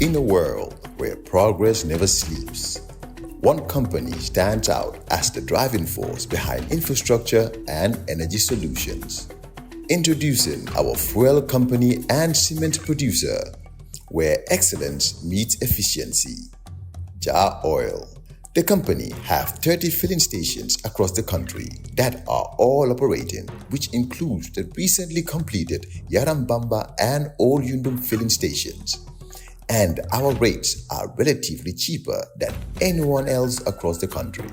In a world where progress never sleeps, one company stands out as the driving force behind infrastructure and energy solutions. Introducing our fuel company and cement producer, where excellence meets efficiency. Jar Oil. The company have 30 filling stations across the country that are all operating, which includes the recently completed Yarambamba and Old Yundum filling stations. And our rates are relatively cheaper than anyone else across the country.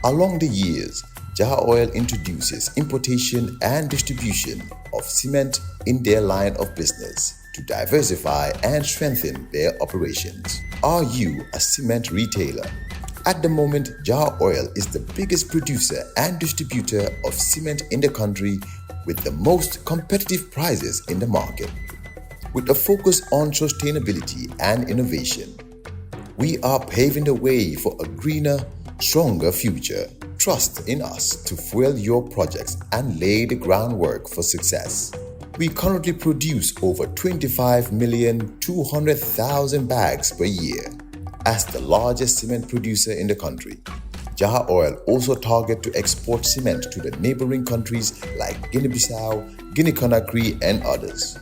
Along the years, Jar Oil introduces importation and distribution of cement in their line of business to diversify and strengthen their operations. Are you a cement retailer? At the moment, Jar Oil is the biggest producer and distributor of cement in the country with the most competitive prices in the market. With a focus on sustainability and innovation, we are paving the way for a greener, stronger future. Trust in us to fuel your projects and lay the groundwork for success. We currently produce over 25,200,000 bags per year. As the largest cement producer in the country, Jar Oil also targets to export cement to the neighboring countries like Guinea-Bissau, Guinea-Conakry, and others.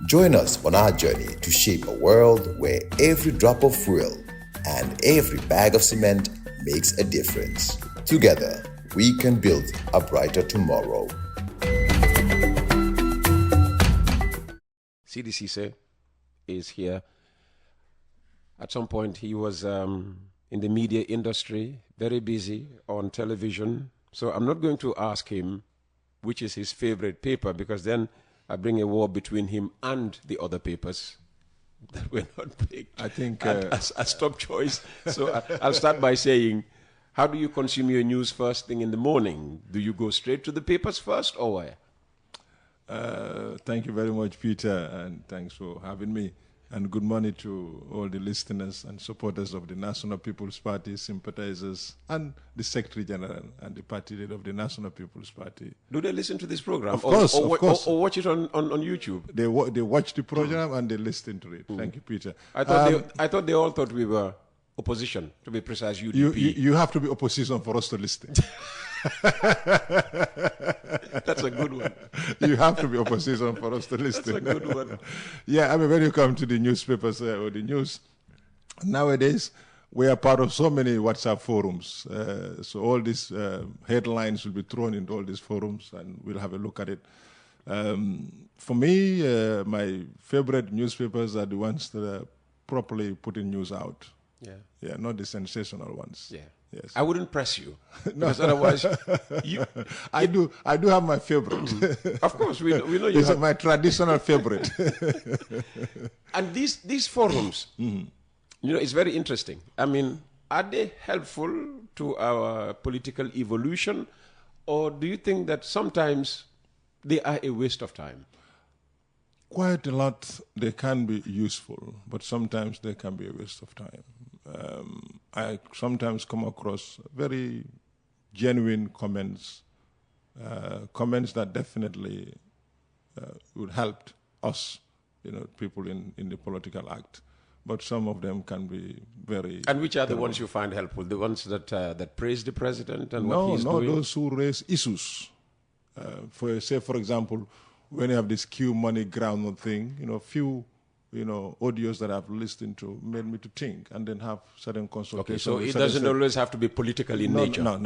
Join us on our journey to shape a world where every drop of fuel and every bag of cement makes a difference. Together, we can build a brighter tomorrow. Ceesay is here. At some point, he was in the media industry, very busy on television. So I'm not going to ask him which is his favorite paper, because then I bring a war between him and the other papers that were not picked. I think as top choice. So I'll start by saying, how do you consume your news first thing in the morning? Do you go straight to the papers first, or where? Thank you very much, Peter, and thanks for having me. And good morning to all the listeners and supporters of the National People's Party, sympathizers, and the Secretary General and the party leader of the National People's Party. Do they listen to this program? Of course. Or watch it on YouTube? They watch the program and they listen to it. Thank you, Peter. I thought they all thought we were opposition, to be precise, UDP. You have to be opposition for us to listen. That's a good one. You have to be opposition for us to listen. That's a good one. Yeah, I mean, when you come to the newspapers or the news, nowadays we are part of so many WhatsApp forums. So all these headlines will be thrown into all these forums and we'll have a look at it. For me, my favorite newspapers are the ones that are properly putting news out. Yeah, not the sensational ones. Yeah. Yes. I wouldn't press you, because otherwise, I do have my favorite. Of course, we know you It's have my traditional favorite. And these forums, it's very interesting. I mean, are they helpful to our political evolution, or do you think that sometimes they are a waste of time? Quite a lot they can be useful, but sometimes they can be a waste of time. I sometimes come across very genuine comments, comments that definitely would help us, people in the political act. But some of them can be very... And which are the ones you find helpful? The ones that praise the president and what he's doing? No, those who raise issues. For example, when you have this Q money groundnut thing, few audios that I've listened to made me to think and then have certain consultations. Okay, so it doesn't always have to be political in nature. No,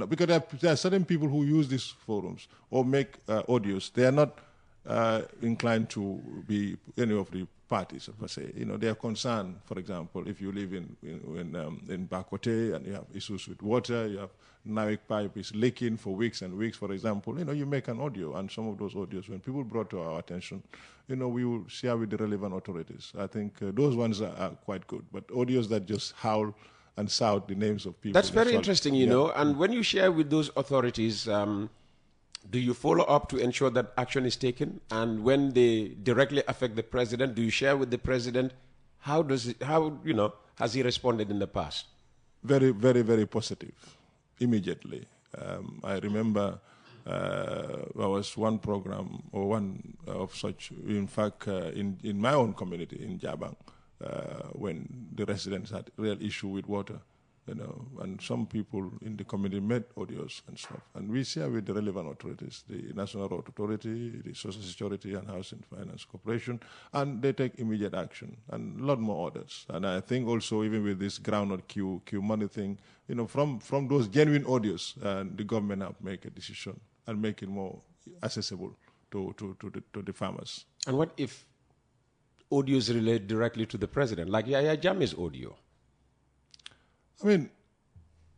because there are certain people who use these forums or make audios. They are not inclined to be any of the parties, per se. They are concerned, for example, if you live in Bakote and you have issues with water, you have Nawik pipe is leaking for weeks and weeks, for example, you make an audio, and some of those audios, when people brought to our attention, we will share with the relevant authorities. I think those ones are quite good, but audios that just howl and shout the names of people. That's very interesting, you know, and when you share with those authorities, do you follow up to ensure that action is taken? And when they directly affect the president, do you share with the president? How has he responded in the past? Very, very, very positive. Immediately. I remember there was one program or one of such, in fact, in my own community in Jabang, when the residents had real issue with water, and some people in the community made audios and stuff. And we share with the relevant authorities, the National Road Authority, the Social Security and Housing Finance Corporation, and they take immediate action, and a lot more orders. And I think also even with this groundnut Q money thing, from those genuine audios, the government have make a decision and make it more accessible to the farmers. And what if audios relate directly to the president, like Yahya Jammeh's audio? I mean,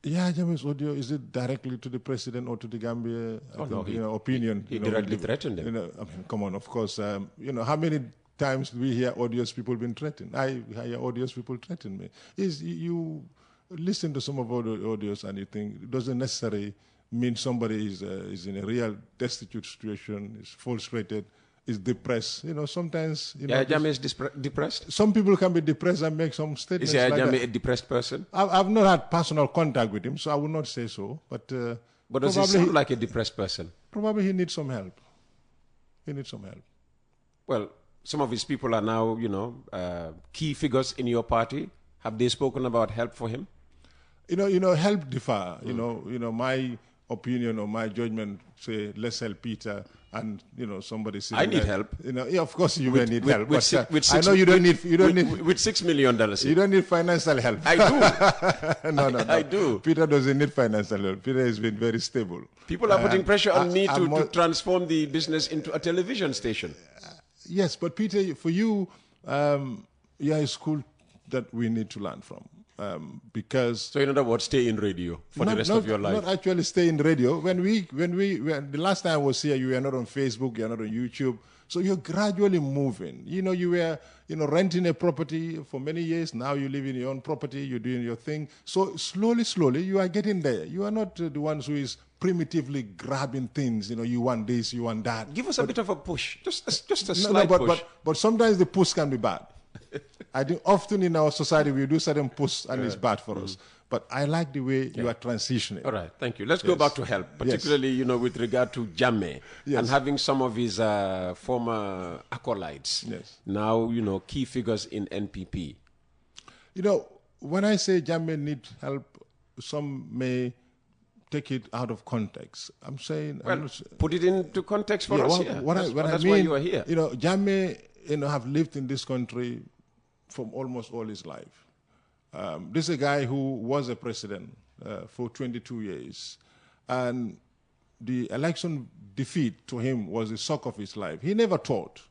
Jammeh's audio, is it directly to the president or to the Gambia? Opinion. He directly threatened him. I mean, come on, of course. How many times do we hear audios people being threatened? I hear audios people threaten me. You listen to some of the audios and you think it doesn't necessarily mean somebody is in a real destitute situation, is frustrated, is depressed. Sometimes... Jammeh is depressed? Some people can be depressed and make some statements. Is Jammeh a depressed person? I've not had personal contact with him, so I would not say so. But does he sound like a depressed person? Probably he needs some help. Well, some of his people are now, key figures in your party. Have they spoken about help for him? Help differ. My opinion or my judgment say let's help Peter, and somebody say I need help. Of course you may need help. I know you don't need with $6 million. You don't need financial help. I do. No. I do. Peter doesn't need financial help. Peter has been very stable. People are putting pressure on me to transform the business into a television station. Yes, but Peter, for you, you're a school that we need to learn from. Because so in other words, stay in radio for the rest of your life. Not actually stay in radio. When the last time I was here, you were not on Facebook, you're not on YouTube. So you're gradually moving. You were renting a property for many years. Now you live in your own property. You're doing your thing. So slowly, you are getting there. You are not the ones who is primitively grabbing things. You want this, you want that. Give us a bit of a push, just a slight push. But sometimes the push can be bad. I think often in our society we do certain push and it's bad for us. But I like the way you are transitioning. All right, thank you. Let's go back to help, particularly with regard to Jammeh and having some of his former acolytes now key figures in NPP. When I say Jammeh needs help, some may take it out of context. I'm saying put it into context for us here. That's why you are here. Jammeh have lived in this country for almost all his life. This is a guy who was a president for 22 years. And the election defeat to him was the shock of his life. He never thought.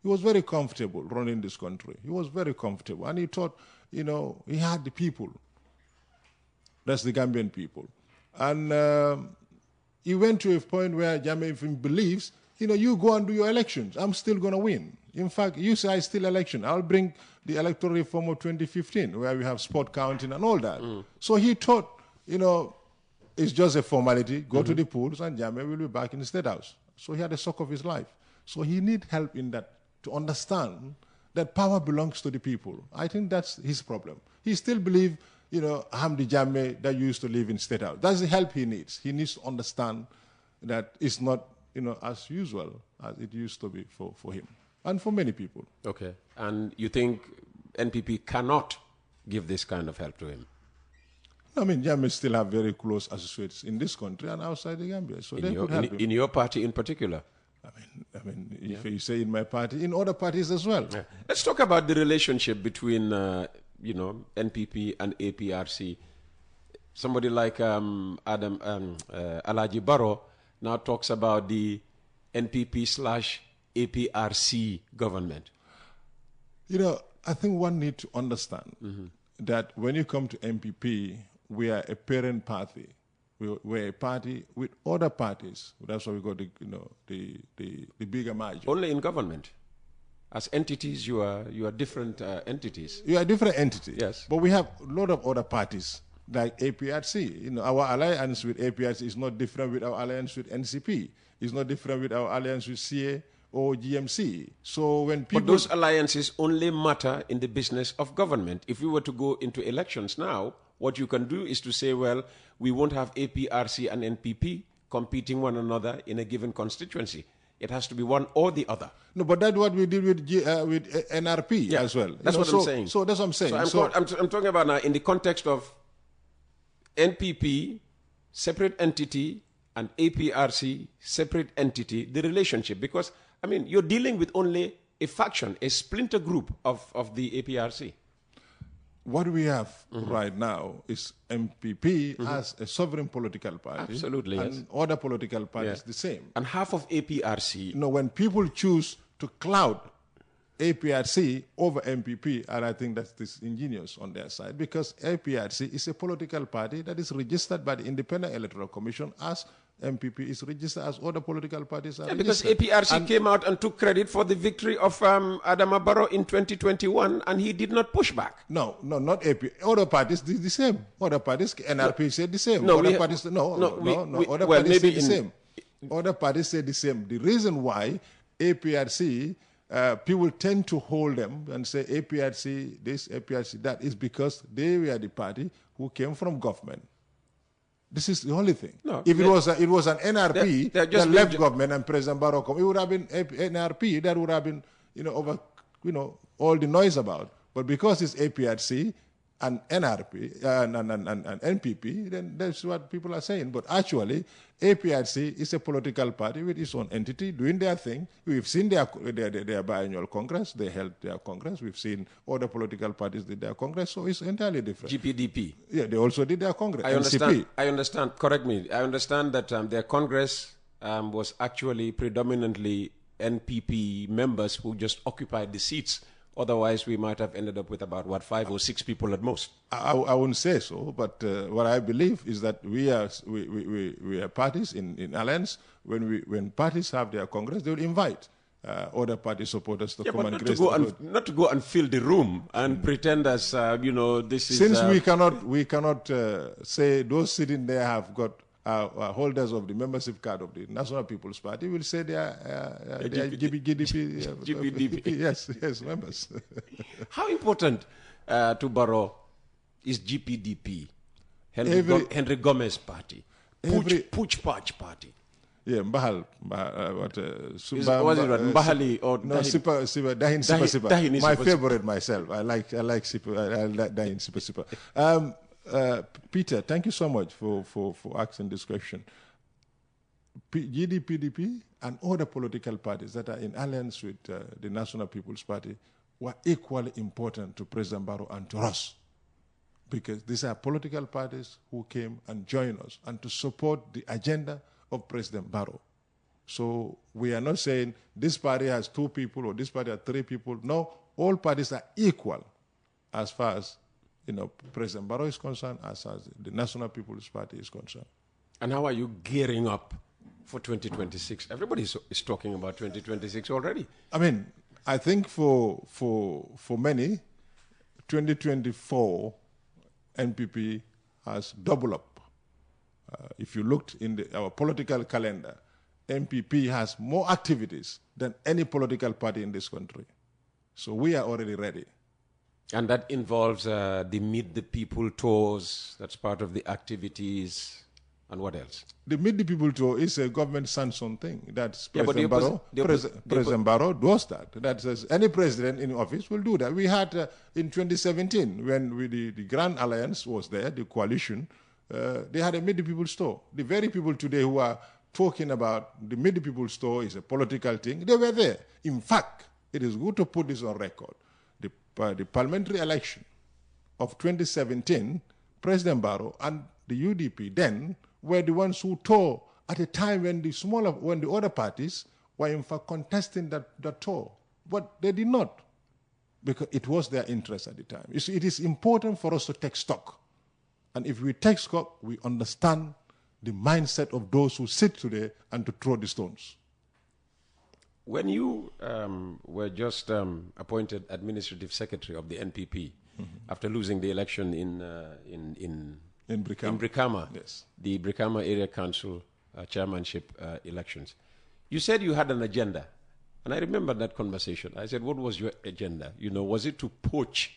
He was very comfortable running this country. He was very comfortable. And he thought, he had the people. That's the Gambian people. And he went to a point where Jammeh believes, you go and do your elections. I'm still going to win. In fact, you say I still election. I'll bring the electoral reform of 2015, where we have spot counting and all that. So he thought, it's just a formality. Go to the polls and Jammeh will be back in the State House. So he had a shock of his life. So he need help in that to understand that power belongs to the people. I think that's his problem. He still believes, I'm the Jammeh that used to live in State House. That's the help he needs. He needs to understand that it's not, as usual as it used to be for him. And for many people. Okay. And you think NPP cannot give this kind of help to him? I mean, Jammeh still have very close associates in this country and outside the Gambia. So they could help him. In your party in particular? I mean, if you say in my party, in other parties as well. Yeah. Let's talk about the relationship between, NPP and APRC. Somebody like Alaji Barrow now talks about the NPP/APRC government. I think one needs to understand that when you come to MPP, we are a parent party. We're a party with other parties. That's why we got the bigger margin. Only in government. As entities, you are different entities. You are different entities. Yes. But we have a lot of other parties like APRC. Our alliance with APRC is not different with our alliance with NCP. It's not different with our alliance with CA or GMC. So when people... But those alliances only matter in the business of government. If we were to go into elections now, what you can do is to say, well, we won't have APRC and NPP competing one another in a given constituency. It has to be one or the other. No, but that's what we did with NRP as well. That's what I'm saying. So that's what I'm saying. So I'm talking about now in the context of NPP, separate entity, and APRC, separate entity, the relationship. Because, I mean, you're dealing with only a faction, a splinter group of the APRC. What we have right now is MPP as a sovereign political party. Absolutely, and yes. other political parties the same. And half of APRC. No, when people choose to cloud APRC over MPP, and I think that's disingenuous on their side, because APRC is a political party that is registered by the Independent Electoral Commission as MPP is registered as other political parties are because registered. APRC came out and took credit for the victory of Adama Barrow in 2021, and he did not push back. No, not AP. Other parties did the same. Other parties, NRP said the same. No, other parties, other parties say the same. Other parties say the same. The reason why APRC, people tend to hold them and say APRC this, APRC that, is because they were the party who came from government. This is the only thing. No, if it was an NRP that left government and President Barrow come, it would have been NRP that would have been over all the noise about. But because it's APRC and NRP and NPP, then that's what people are saying. But actually, APRC is a political party with its own entity doing their thing. We've seen their biannual congress. They held their congress. We've seen other political parties did their congress. So it's entirely different. GPDP. Yeah, they also did their congress. I understand. Correct me. I understand that their congress was actually predominantly NPP members who just occupied the seats. Otherwise, we might have ended up with about, 5 or 6 people at most. I wouldn't say so, but what I believe is that we are parties in alliance. When parties have their congress, they will invite other party supporters to come and grace the vote. Not to go and fill the room and pretend as, this is... Since we cannot say those sitting there have got holders of the membership card of the National People's Party, will say they are GPDP. Yes, members. How important to Barrow is GPDP, Henry Gomez party, Pooch Patch party? Yeah, Mbahal. Mbahali or no, Dahin Sipa. My favorite myself. I like Dahin Sipa. Peter, thank you so much for asking this question. GDPDP and other political parties that are in alliance with the National People's Party were equally important to President Barrow and to us, because these are political parties who came and joined us and to support the agenda of President Barrow. So we are not saying this party has 2 people or this party has 3 people. No, all parties are equal as far as President Barrow is concerned, as the National People's Party is concerned. And how are you gearing up for 2026? Everybody is talking about 2026 already. I mean, I think for many, 2024 NPP has doubled up. If you looked in our political calendar, NPP has more activities than any political party in this country. So we are already ready. And that involves the Meet the People tours. That's part of the activities. And what else? The Meet the People tour is a government-sanctioned thing. That's President Barrow. President Barrow does that. That says any president in office will do that. We had in 2017, when the Grand Alliance was there, the coalition, they had a Meet the People tour. The very people today who are talking about the Meet the People tour is a political thing, they were there. In fact, it is good to put this on record. The parliamentary election of 2017, President Barrow and the UDP then were the ones who tore at a time when the other parties were in fact contesting that tour. But they did not, because it was their interest at the time. You see, it is important for us to take stock. And if we take stock, we understand the mindset of those who sit today and to throw the stones. When you were just appointed administrative secretary of the NPP after losing the election in Brikama, yes, the Brikama Area Council chairmanship elections, you said you had an agenda, and I remember that conversation. I said, "What was your agenda? Was it to poach,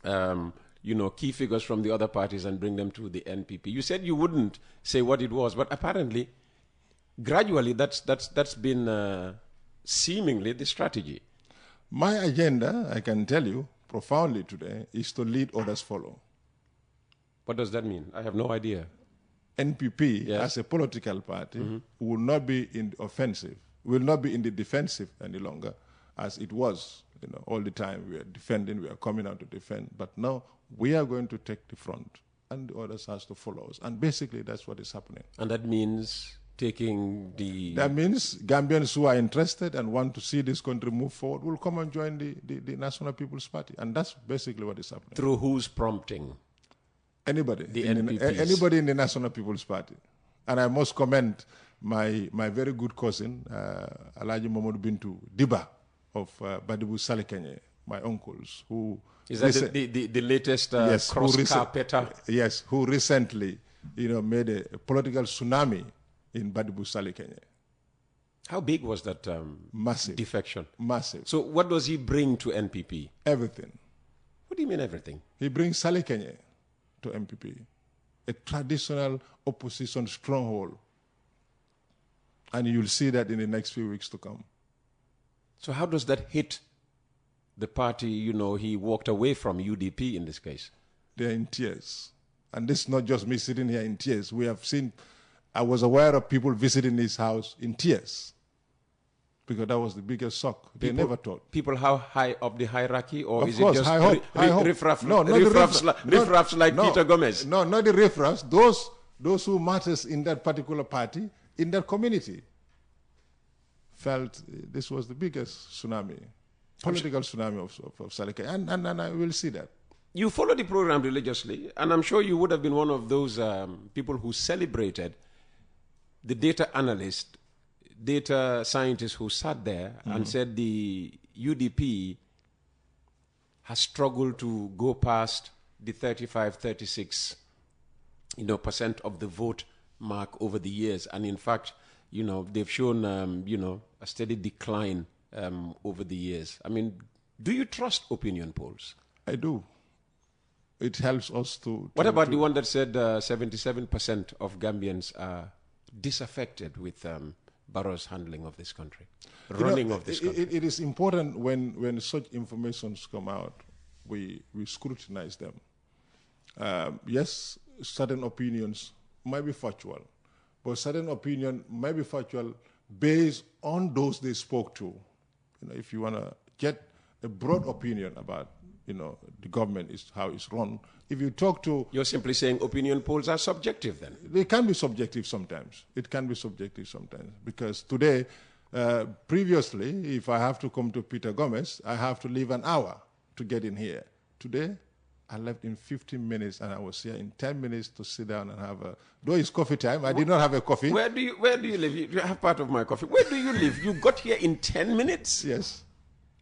key figures from the other parties and bring them to the NPP?" You said you wouldn't say what it was, but apparently gradually that's been seemingly the strategy. My agenda, I can tell you profoundly today, is to lead others follow. What does that mean? I have no idea. NPP, Yes. as a political party, will not be in the offensive, will not be in the defensive any longer, as it was. All the time we are defending, we are coming out to defend. But now we are going to take the front, and the others has to follow us. And basically, that's what is happening. And that means taking the... That means Gambians who are interested and want to see this country move forward will come and join the National People's Party. And that's basically what is happening. Through whose prompting? Anybody. The NPPs. Anybody in the National People's Party. And I must commend my very good cousin, Alhaji Mamadou Bintu Diba of Badibu Salikenye, my uncles, who... Is that the latest cross-carpeter? Yes, who recently, made a political tsunami in Badibu Salikenye. How big was that Massive. defection? Massive. So what does he bring to NPP? Everything. What do you mean everything? He brings Salikenye to MPP, a traditional opposition stronghold. And you'll see that in the next few weeks to come. So how does that hit the party, he walked away from, UDP in this case? They're in tears. And this is not just me sitting here in tears. We have seen, I was aware of people visiting his house in tears. Because that was the biggest shock. They never thought. People how high up the hierarchy, or Of is course, it just high hope. riffraffs like Peter Gomez? No, not the riffraffs. Those who matters in that particular party, in that community, felt this was the biggest tsunami, political tsunami of Salika. And I will see that. You follow the program religiously, and I'm sure you would have been one of those people who celebrated the data analyst, data scientists who sat there and said the UDP has struggled to go past the 35, 36, percent of the vote mark over the years. And in fact, they've shown, a steady decline over the years. I mean, do you trust opinion polls? I do. It helps us to... What about the one that said 77% of Gambians are disaffected with Barrow's handling of this country, running of this country? It is important when such informations come out, we scrutinize them. Yes, certain opinions might be factual, but certain opinion might be factual based on those they spoke to. If you want to get a broad opinion about, the government is how it's run, if you talk to... You're simply saying opinion polls are subjective then? They can be subjective sometimes. It can be subjective sometimes. Because today, previously, if I have to come to Peter Gomez, I have to leave an hour to get in here. Today, I left in 15 minutes and I was here in 10 minutes to sit down and have a... Though it's coffee time, I did not have a coffee. Where do you live? You have part of my coffee. Where do you live? You got here in 10 minutes? Yes.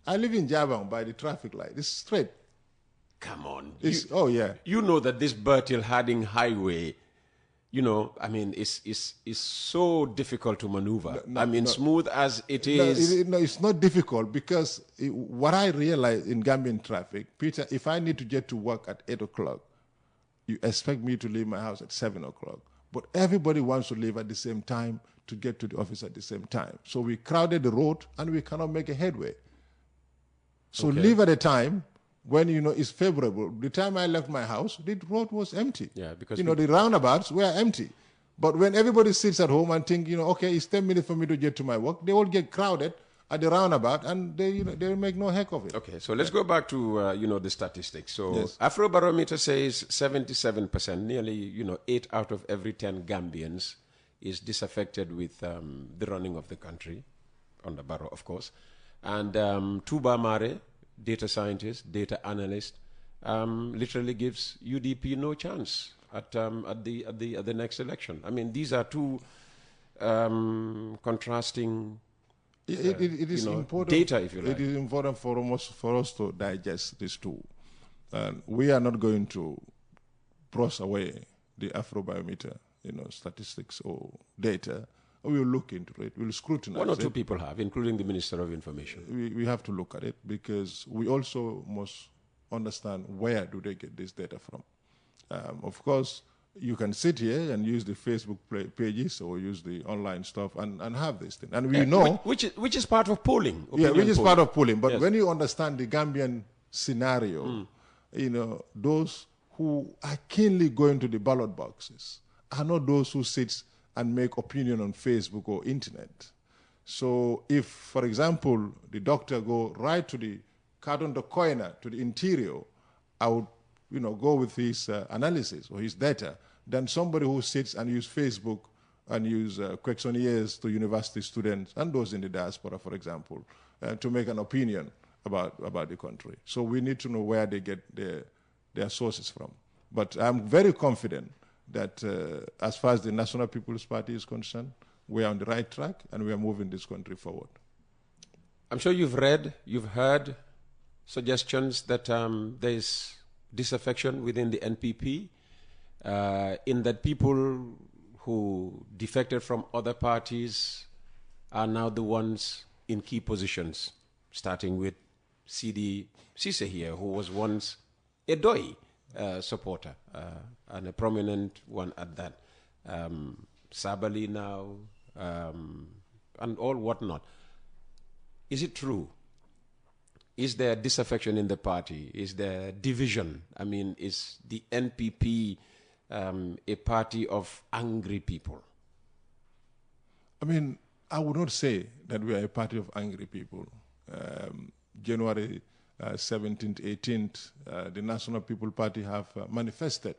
I live in Jammeh by the traffic light. It's straight. Come on. Oh, yeah. You know that this Bertil Harding highway, is so difficult to maneuver. Smooth as it is. It's not difficult because what I realize in Gambian traffic, Peter, if I need to get to work at 8 o'clock, you expect me to leave my house at 7 o'clock. But everybody wants to leave at the same time to get to the office at the same time. So we crowded the road and we cannot make a headway. So leave at a time when, it's favorable. The time I left my house, the road was empty. Yeah, because... the roundabouts were empty. But when everybody sits at home and think, okay, it's 10 minutes for me to get to my work, they all get crowded at the roundabout and they make no heck of it. Okay, so let's go back to, the statistics. So yes. Afrobarometer says 77%, nearly, 8 out of every 10 Gambians is disaffected with the running of the country, under Barrow, of course. And Tuba Mare, data scientist, data analyst, literally gives UDP no chance at the next election. I mean, these are two contrasting it is important, data, if you like. It is important for us to digest these two. We are not going to brush away the Afrobiometer, statistics or data. We will look into it. We will scrutinize it. One or two people have, including the Minister of Information. We have to look at it because we also must understand where do they get this data from. Of course, you can sit here and use the Facebook pages or use the online stuff and have this thing. And we know... Which is part of polling. Yeah, which is part of polling. But yes. when you understand the Gambian scenario, you know, those who are keenly going to the ballot boxes are not those who sit and make opinion on Facebook or internet. So if, for example, the doctor go right to the carton the corner, to the interior, I would, you know, go with his analysis or his data than somebody who sits and use Facebook and use questionnaires to university students and those in the diaspora, for example, to make an opinion about the country. So we need to know where they get their sources from. But I'm very confident that as far as the National People's Party is concerned, we are on the right track and we are moving this country forward. I'm sure you've read, you've heard suggestions that there is disaffection within the NPP, in that people who defected from other parties are now the ones in key positions, starting with Seedy Ceesay here, who was once a Doi supporter, and a prominent one at that. Sabali now, and all whatnot. Is it true? Is there disaffection in the party? Is there division? I mean, is the NPP a party of angry people? I mean, I would not say that we are a party of angry people. January 17th, 18th, the National People Party have manifested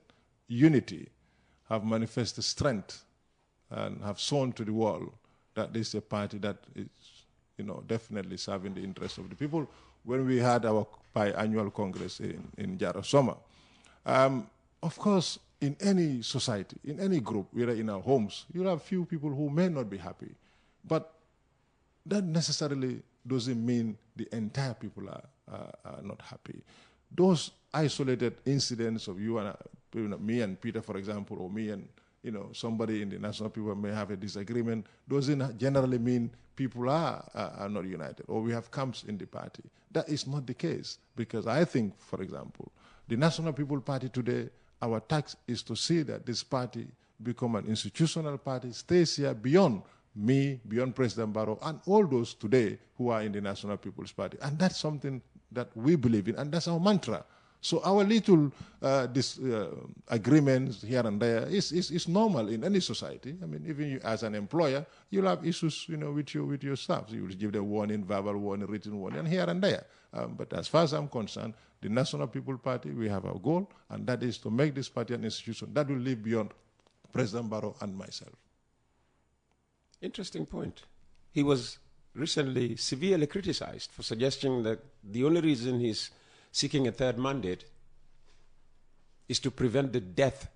unity, have manifested strength, and have shown to the world that this is a party that is, you know, definitely serving the interests of the people. When we had our biannual Congress in Jarosoma, of course, in any society, in any group, whether in our homes, you'll have few people who may not be happy. But that necessarily doesn't mean the entire people are not happy. Those isolated incidents of you and me and Peter, for example, or me and somebody in the National People may have a disagreement, doesn't generally mean people are not united or we have camps in the party. That is not the case, because I think, for example, the National People Party today, our task is to see that this party become an institutional party, stays here beyond me, beyond President Barrow, and all those today who are in the National People's Party. And that's something that we believe in, and that's our mantra. So our little agreements here and there is normal in any society. I mean, even you, as an employer, you'll have issues, with your staff. So you'll give them warning, verbal warning, written warning, and here and there. But as far as I'm concerned, the National People Party, we have our goal, and that is to make this party an institution that will live beyond President Barrow and myself. Interesting point. He was recently severely criticized for suggesting that the only reason he's seeking a third mandate is to prevent the death,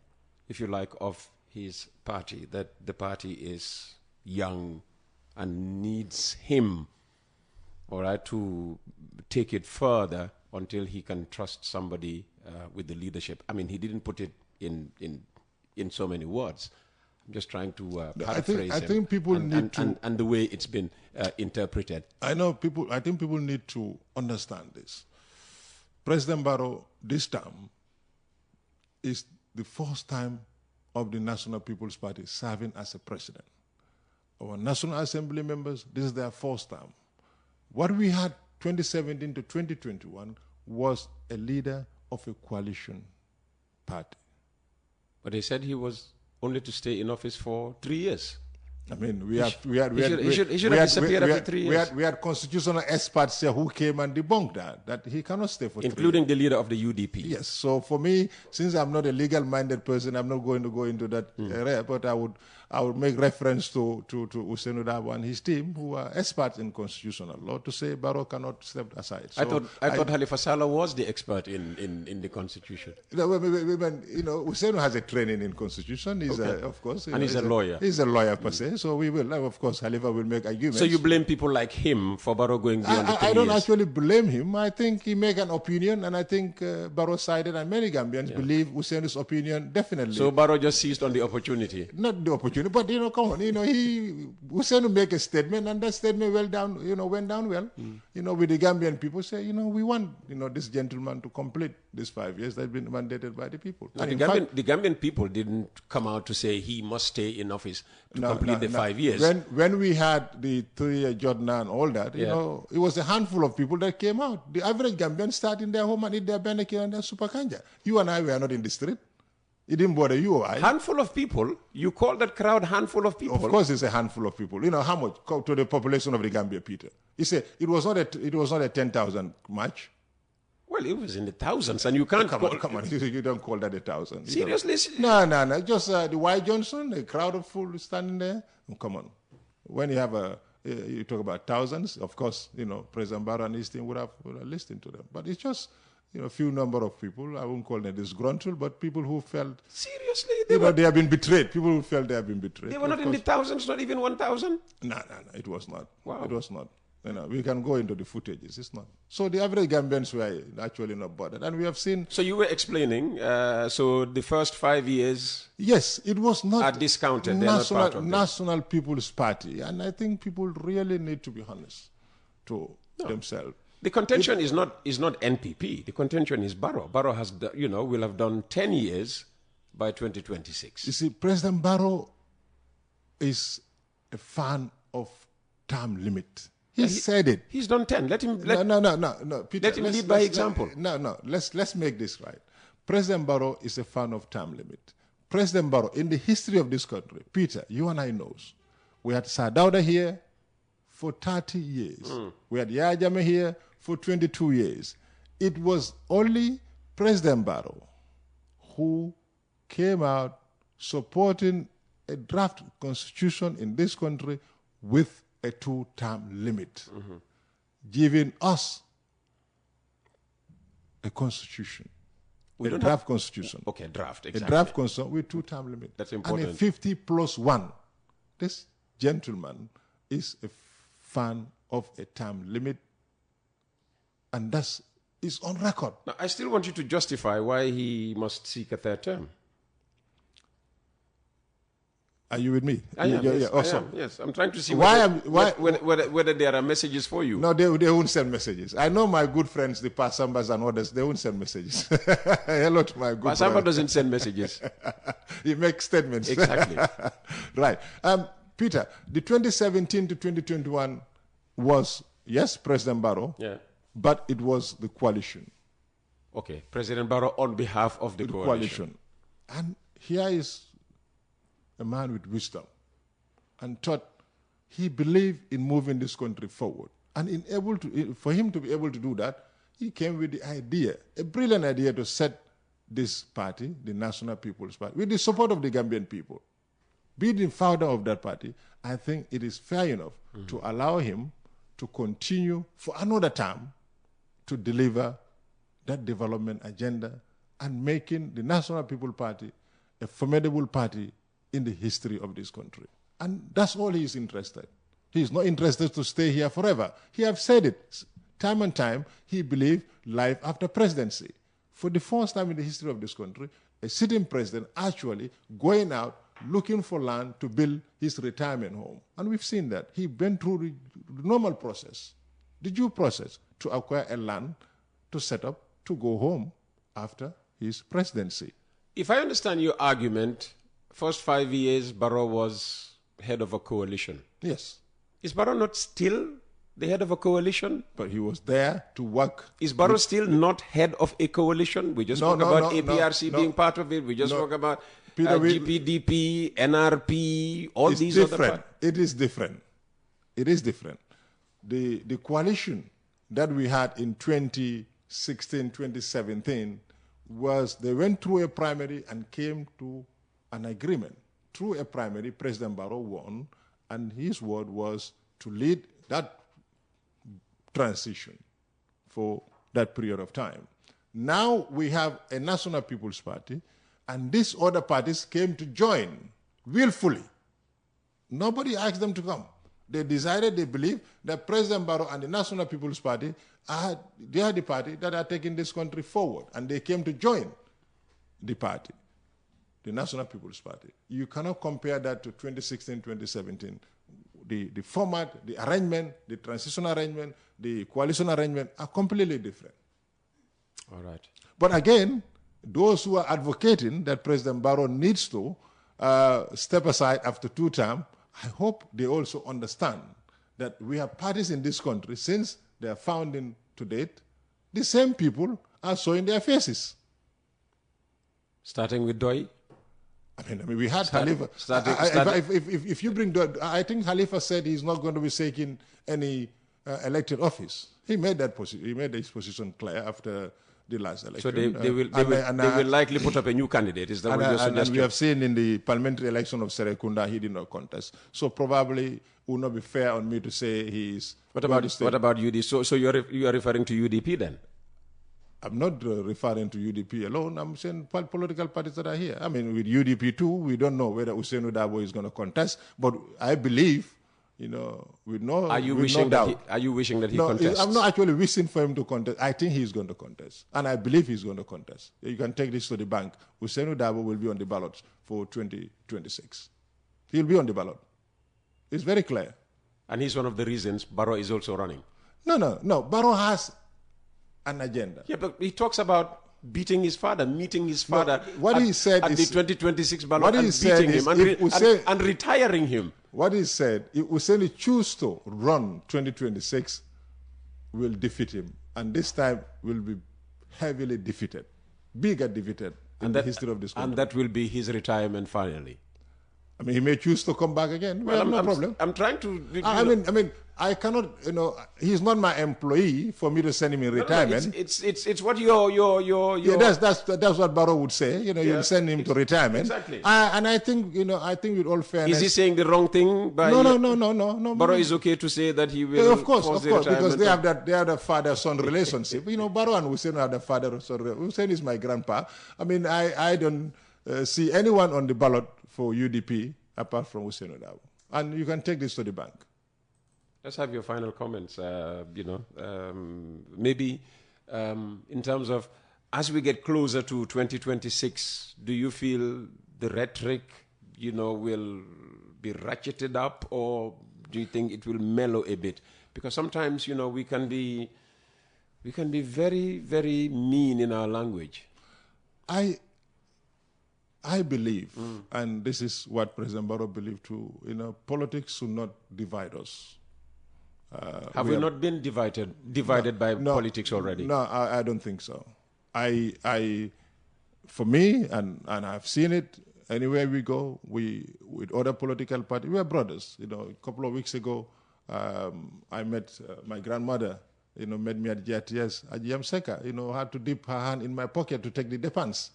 if you like, of his party, that the party is young and needs him, all right, to take it further until he can trust somebody with the leadership. I mean, he didn't put it in so many words. I'm just trying to paraphrase I think people need to... And the way it's been interpreted. I think people need to understand this. President Barrow, this term, is the first time of the National People's Party serving as a president. Our National Assembly members, this is their first term. What we had 2017 to 2021 was a leader of a coalition party. But they said he was only to stay in office for 3 years. I mean, he should have disappeared after 3 years. We had constitutional experts here who came and debunked that he cannot stay for 3 years. Including the leader of the UDP. Yes. So for me, since I'm not a legal-minded person, I'm not going to go into that area, but I would make reference to Hussein Udabo and his team, who are experts in constitutional law, to say Barrow cannot step aside. So I thought Halifa Sallah was the expert in the constitution. Hussein has a training in constitution. He's of course, and he's a lawyer. He's a lawyer per se. so we will. Of course, Halifa will make arguments. So you blame people like him for Barrow going beyond the 3 I don't years? actually blame him. I think he make an opinion, and I think Barrow sided, and many Gambians believe Hussein's opinion definitely. So Barrow just seized on the opportunity? Not the opportunity, but, come on, Hussein will make a statement, and that statement went down well. With the Gambian people say, we want, this gentleman to complete these 5 years that have been mandated by the people. No, the Gambian people didn't come out to say he must stay in office to complete the 5 years. When we had the 3-year Jodna and all that, it was a handful of people that came out. The average Gambian start in their home and eat their beneke and their super kanja. You and I were not in the street. It didn't bother you or I. Handful of people? You call that crowd handful of people? Of course it's a handful of people. How much to the population of the Gambia, Peter? He said it was not a 10,000 march. Well, it was in the thousands, and you can't come on. You don't call that 1,000. Seriously? No. Just the Y Johnson, a crowd of full standing there. Come on. When you have you talk about thousands, of course, President Barrow and his team would have listened to them. But it's just, a few number of people. I won't call them disgruntled, but people who felt... Seriously? They have been betrayed. People who felt they have been betrayed. They were not in the thousands, not even 1,000? No. It was not. Wow. It was not. We can go into the footages. It's not. So the average Gambians were actually not bothered. And we have seen... So you were explaining, so the first 5 years... Yes, it was not... Are discounted. They're not part of National People's Party. And I think people really need to be honest to themselves. The contention is not NPP. The contention is Barrow. Barrow has, will have done 10 years by 2026. You see, President Barrow is a fan of term limit. He said it. He's done 10. Let him. No, Peter. Let him lead by example. No. Let's make this right. President Barrow is a fan of term limit. President Barrow, in the history of this country, Peter, you and I knows, we had Sadauda here for 30 years. We had Jammeh here for 22 years. It was only President Barrow who came out supporting a draft constitution in this country with a 2-term limit, giving us a constitution, a draft constitution. Okay, draft, exactly. A draft constitution with 2-term limit. That's important. And a 50 plus 1. This gentleman is a fan of a term limit, and that's is on record. Now, I still want you to justify why he must seek a 3rd term. Are you with me? I am, yes, awesome. I am, yes. I'm trying to see whether there are messages for you. No, they won't send messages. I know my good friends, the Pasambas and others, they won't send messages. Hello to my good friend. Pasamba doesn't send messages. He makes statements. Exactly. Right. Peter, the 2017 to 2021 was, yes, President Barrow, but it was the coalition. Okay, President Barrow on behalf of the coalition. And here is a man with wisdom, and thought he believed in moving this country forward. And for him to be able to do that, he came with the idea, a brilliant idea, to set this party, the National People's Party, with the support of the Gambian people. Being the founder of that party, I think it is fair enough to allow him to continue for another term to deliver that development agenda and making the National People's Party a formidable party in the history of this country. And that's all he is interested. He is not interested to stay here forever. He has said it time and time. He believed life after presidency. For the first time in the history of this country, a sitting president actually going out looking for land to build his retirement home. And we've seen that. He went through the normal process, the due process, to acquire a land to set up to go home after his presidency. If I understand your argument, first 5 years, Barrow was head of a coalition. Yes. Is Barrow not still the head of a coalition? But he was there to work. Is Barrow still not head of a coalition? We just spoke about APRC being part of it. We just spoke about GPDP, NRP, all these different. other parts. It is different. It is different. The coalition that we had in 2016, 2017 was they went through a primary and came to an agreement. Through a primary, President Barrow won, and his word was to lead that transition for that period of time. Now we have a National People's Party, and these other parties came to join willfully. Nobody asked them to come. They decided, they believe that President Barrow and the National People's Party they are the party that are taking this country forward, and they came to join the party, the National People's Party. You cannot compare that to 2016, 2017. The format, the arrangement, the transition arrangement, the coalition arrangement are completely different. All right. But again, those who are advocating that President Barrow needs to step aside after 2 terms, I hope they also understand that we have parties in this country since their founding to date. The same people are showing their faces. Starting with Doi? I mean, we had Khalifa. If you bring Doi, I think Khalifa said he's not going to be seeking any elected office. He made that he made his position clear after the last election. So they will likely put up a new candidate. Is that what you're suggesting? And we have seen in the parliamentary election of Serekunda, he did not contest. So probably it would not be fair on me to say he's... What about UDP? So you are referring to UDP then? I'm not referring to UDP alone. I'm saying political parties that are here. I mean, with UDP too, we don't know whether Ousainou Darboe is going to contest. But I believe, with no Are you with wishing no that doubt. Are you wishing that he No, contests? I'm not actually wishing for him to contest. I think he's going to contest. And I believe he's going to contest. You can take this to the bank. Ousainou Darboe will be on the ballot for 2026. He'll be on the ballot. It's very clear. And he's one of the reasons Barrow is also running. No. Barrow has an agenda. Yeah, but he talks about beating his father, meeting his father he said at is, the 2026 ballot what and he said beating is him and retiring him. What he said, if Ousainou choose to run 2026, will defeat him. And this time will be heavily defeated, bigger defeated in the history of this country. And that will be his retirement finally. I mean, he may choose to come back again. Well, no problem. I'm trying to... I mean, I cannot, he's not my employee for me to send him in retirement. No, it's what your Yeah, that's what Barrow would say. You'll send him to retirement. Exactly. And I think, with all fairness... Is he saying the wrong thing? By No. Barrow is okay to say that he will... Yeah, of course, because they have the father-son relationship. Barrow and Hussein have the father-son relationship. Hussein is my grandpa. I mean, I don't see anyone on the ballot for UDP apart from Hussein Darboe. And you can take this to the bank. Let's have your final comments. Maybe in terms of, as we get closer to 2026, do you feel the rhetoric, will be ratcheted up, or do you think it will mellow a bit? Because sometimes, we can be very, very mean in our language. I believe, and this is what President Barrow believed too, politics should not divide us. Have we not been divided by politics already? No, I don't think so. For me, and I've seen it anywhere we go, with other political parties, we are brothers. A couple of weeks ago, I met my grandmother, met me at GTS at Yamseka, had to dip her hand in my pocket to take the defense.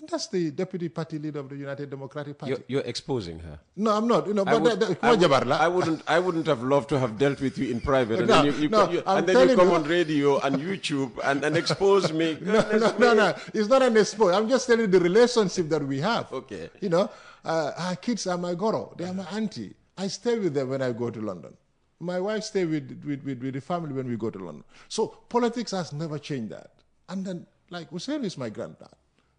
And that's the deputy party leader of the United Democratic Party. You're exposing her. No, I'm not. I wouldn't have loved to have dealt with you in private, and then you come on radio and YouTube and expose me. No. It's not an expose. I'm just telling you the relationship that we have. Okay. Our kids are my goro. They are my auntie. I stay with them when I go to London. My wife stays with the family when we go to London. So politics has never changed that. And then, like Hussein is my granddad.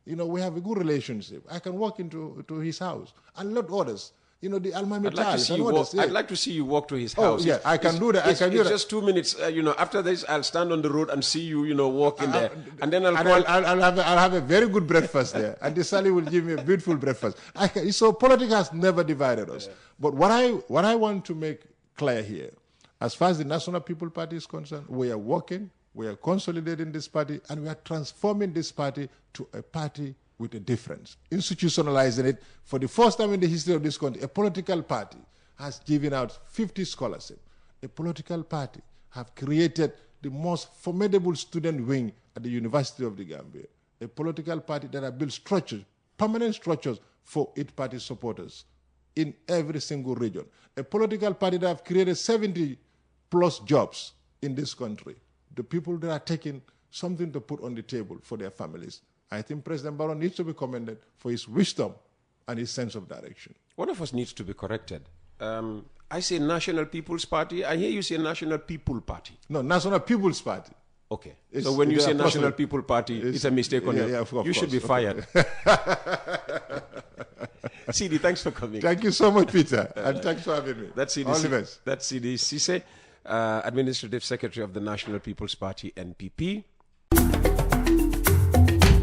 We have a good relationship. I can walk into his house and let others. The Alma Mital. I'd like to see you walk to his house. Oh, yeah, I can do that. It's just 2 minutes. After this, I'll stand on the road and see you, walk in there. And then I'll have a very good breakfast there. And the Sally will give me a beautiful breakfast. So politics has never divided us. Yeah. But what I want to make clear here, as far as the National People Party is concerned, we are working, we are consolidating this party, and we are transforming this party to a party with a difference, institutionalizing it. For the first time in the history of this country, a political party has given out 50 scholarships. A political party have created the most formidable student wing at the University of the Gambia. A political party that have built structures, permanent structures for its party supporters in every single region. A political party that have created 70 plus jobs in this country. The people that are taking something to put on the table for their families. I think President Barrow needs to be commended for his wisdom and his sense of direction. One of us needs to be corrected. I say National People's Party. I hear you say National People Party. No, National People's Party. Okay. So when you say National People Party, it's a mistake on you. Yeah, of you should be fired. Seedy, thanks for coming. Thank you so much, Peter. And thanks for having me. That's Seedy. All the best. That's Seedy Ceesay, Administrative Secretary of the National People's Party, NPP.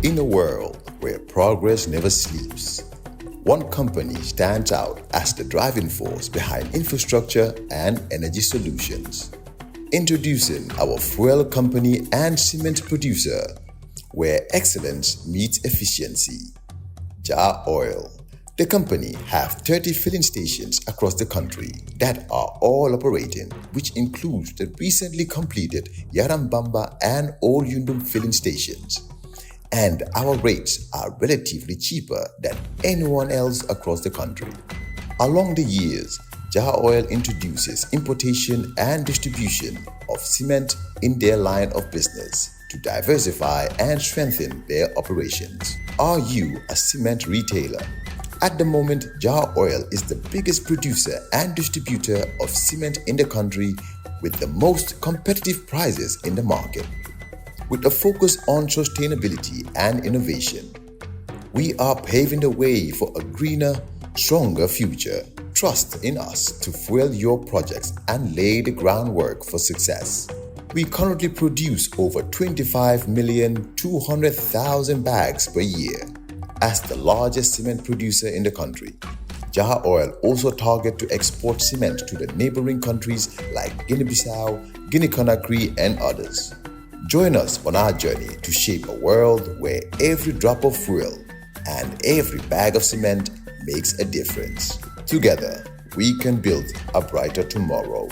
In a world where progress never sleeps, one company stands out as the driving force behind infrastructure and energy solutions. Introducing our fuel company and cement producer, where excellence meets efficiency. Jah Oil. The company have 30 filling stations across the country that are all operating, which includes the recently completed Yarambamba and Old Yundum filling stations. And our rates are relatively cheaper than anyone else across the country. Along the years, Jah Oil introduces importation and distribution of cement in their line of business to diversify and strengthen their operations. Are you a cement retailer? At the moment, Jah Oil is the biggest producer and distributor of cement in the country with the most competitive prices in the market. With a focus on sustainability and innovation, we are paving the way for a greener, stronger future. Trust in us to fuel your projects and lay the groundwork for success. We currently produce over 25,200,000 bags per year. As the largest cement producer in the country, Jah Oil also targets to export cement to the neighboring countries like Guinea-Bissau, Guinea-Conakry, and others. Join us on our journey to shape a world where every drop of fuel and every bag of cement makes a difference. Together, we can build a brighter tomorrow.